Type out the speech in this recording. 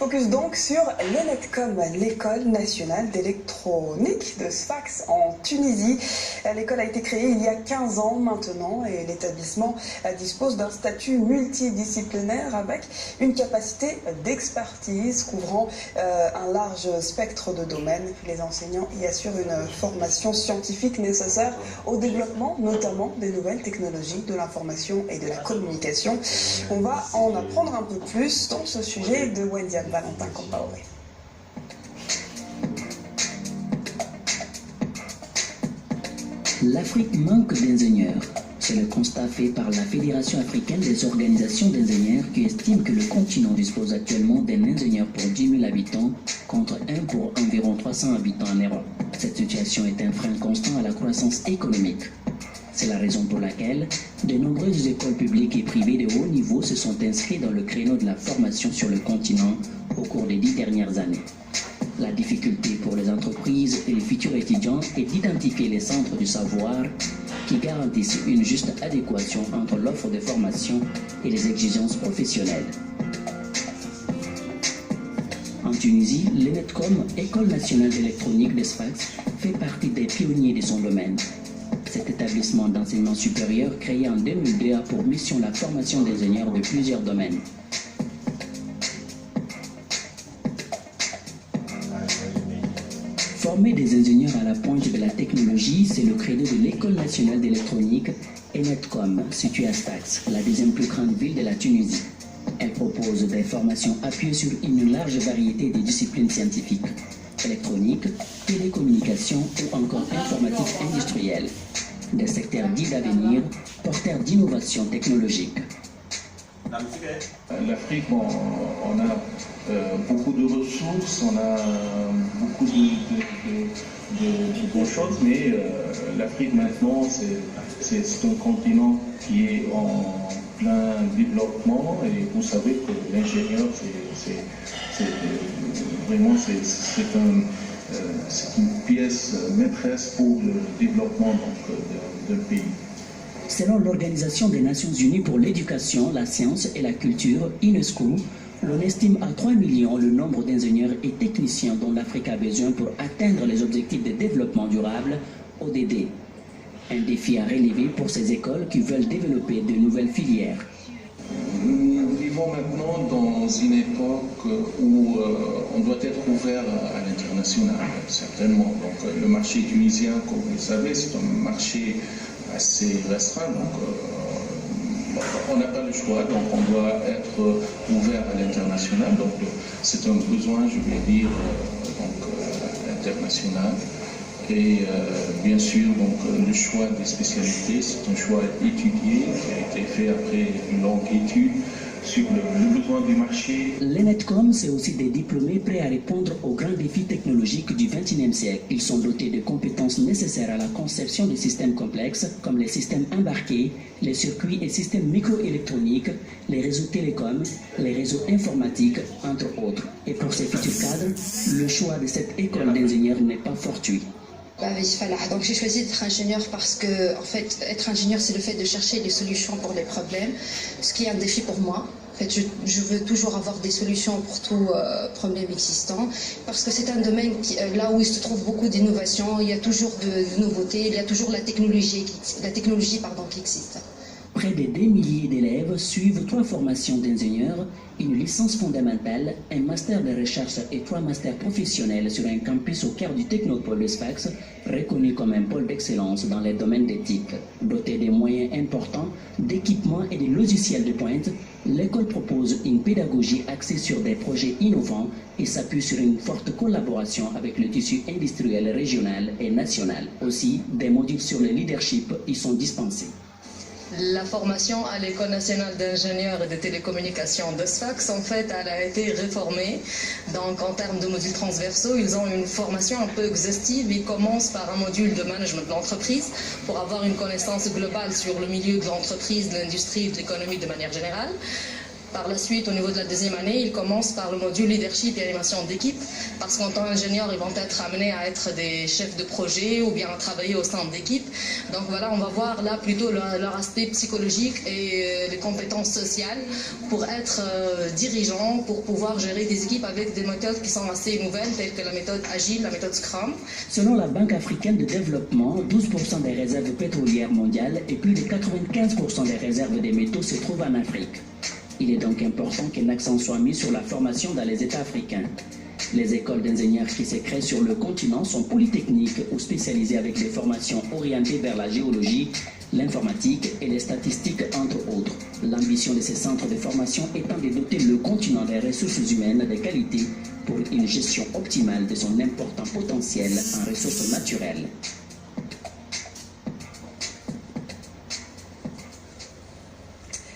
Focus donc sur l'ENETCOM, l'École nationale d'électronique de Sfax en Tunisie. L'école a été créée il y a 15 ans maintenant et l'établissement dispose d'un statut multidisciplinaire avec une capacité d'expertise couvrant un large spectre de domaines. Les enseignants y assurent une formation scientifique nécessaire au développement notamment des nouvelles technologies de l'information et de la communication. On va en apprendre un peu plus dans ce sujet de Wendiane Valentin Compaoré. L'Afrique manque d'ingénieurs. C'est le constat fait par la Fédération africaine des organisations d'ingénieurs qui estime que le continent dispose actuellement d'un ingénieur pour 10 000 habitants contre un pour environ 300 habitants en Europe. Cette situation est un frein constant à la croissance économique. C'est la raison pour laquelle de nombreuses écoles publiques et privées de haut niveau se sont inscrites dans le créneau de la formation sur le continent au cours des 10 dernières années. La difficulté pour les entreprises et les futurs étudiants est d'identifier les centres du savoir qui garantissent une juste adéquation entre l'offre de formation et les exigences professionnelles. En Tunisie, l'ENETCOM, École nationale d'électronique de Sfax, fait partie des pionniers de son domaine. Cet établissement d'enseignement supérieur, créé en 2002, a pour mission la formation d'ingénieurs de plusieurs domaines. Former des ingénieurs à la pointe de la technologie, c'est le credo de l'École nationale d'électronique, ENETCOM, située à Sfax, la deuxième plus grande ville de la Tunisie. Elle propose des formations appuyées sur une large variété de disciplines scientifiques, électronique, télécommunication ou encore informatique industrielle, des secteurs dits d'avenir, porteurs d'innovation technologique. L'Afrique, on a beaucoup de ressources, on a beaucoup de bonnes choses, mais l'Afrique maintenant, c'est un continent qui est en plein développement et vous savez que l'ingénieur, c'est une pièce maîtresse pour le développement d'un pays. Selon l'Organisation des Nations Unies pour l'éducation, la science et la culture, UNESCO, l'on estime à 3 millions le nombre d'ingénieurs et techniciens dont l'Afrique a besoin pour atteindre les objectifs de développement durable, ODD. Un défi à relever pour ces écoles qui veulent développer de nouvelles filières. Nous vivons maintenant dans une époque où on doit être ouvert à l'international, certainement. Donc le marché tunisien, comme vous le savez, c'est un marché assez restreint, donc on n'a pas le choix, donc on doit être ouvert à l'international, donc c'est un besoin, je vais dire, international. Et bien sûr, donc, le choix des spécialités, c'est un choix étudié, qui a été fait après une longue étude sur le besoin du marché. L'ENETCOM, c'est aussi des diplômés prêts à répondre aux grands défis technologiques du XXIe siècle. Ils sont dotés de compétences nécessaires à la conception de systèmes complexes, comme les systèmes embarqués, les circuits et systèmes microélectroniques, les réseaux télécoms, les réseaux informatiques, entre autres. Et pour ces futurs cadres, le choix de cette école d'ingénieurs n'est pas fortuit. Donc j'ai choisi d'être ingénieur parce que, en fait, être ingénieur, c'est le fait de chercher des solutions pour les problèmes, ce qui est un défi pour moi. En fait, je veux toujours avoir des solutions pour tout problème existant, parce que c'est un domaine là où il se trouve beaucoup d'innovation, il y a toujours de nouveautés, il y a toujours la technologie qui existe. Près de 2 milliers d'élèves suivent 3 formations d'ingénieurs, une licence fondamentale, un master de recherche et 3 masters professionnels sur un campus au cœur du technopôle de Sfax, reconnu comme un pôle d'excellence dans les domaines d'éthique. Doté de moyens importants, d'équipements et de logiciels de pointe, l'école propose une pédagogie axée sur des projets innovants et s'appuie sur une forte collaboration avec le tissu industriel régional et national. Aussi, des modules sur le leadership y sont dispensés. La formation à l'École nationale d'ingénieurs et de télécommunications de Sfax, en fait, elle a été réformée. Donc, en termes de modules transversaux, ils ont une formation un peu exhaustive. Ils commencent par un module de management de l'entreprise pour avoir une connaissance globale sur le milieu de l'entreprise, de l'industrie et de l'économie de manière générale. Par la suite, au niveau de la deuxième année, ils commencent par le module leadership et animation d'équipe, parce qu'en tant qu'ingénieurs, ils vont être amenés à être des chefs de projet ou bien à travailler au sein d'équipe. Donc voilà, on va voir là plutôt leur aspect psychologique et les compétences sociales pour être dirigeants, pour pouvoir gérer des équipes avec des méthodes qui sont assez nouvelles, telles que la méthode Agile, la méthode Scrum. Selon la Banque africaine de développement, 12% des réserves pétrolières mondiales et plus de 95% des réserves des métaux se trouvent en Afrique. Il est donc important qu'un accent soit mis sur la formation dans les États africains. Les écoles d'ingénieurs qui se créent sur le continent sont polytechniques ou spécialisées avec des formations orientées vers la géologie, l'informatique et les statistiques, entre autres. L'ambition de ces centres de formation étant de doter le continent des ressources humaines de qualité pour une gestion optimale de son important potentiel en ressources naturelles.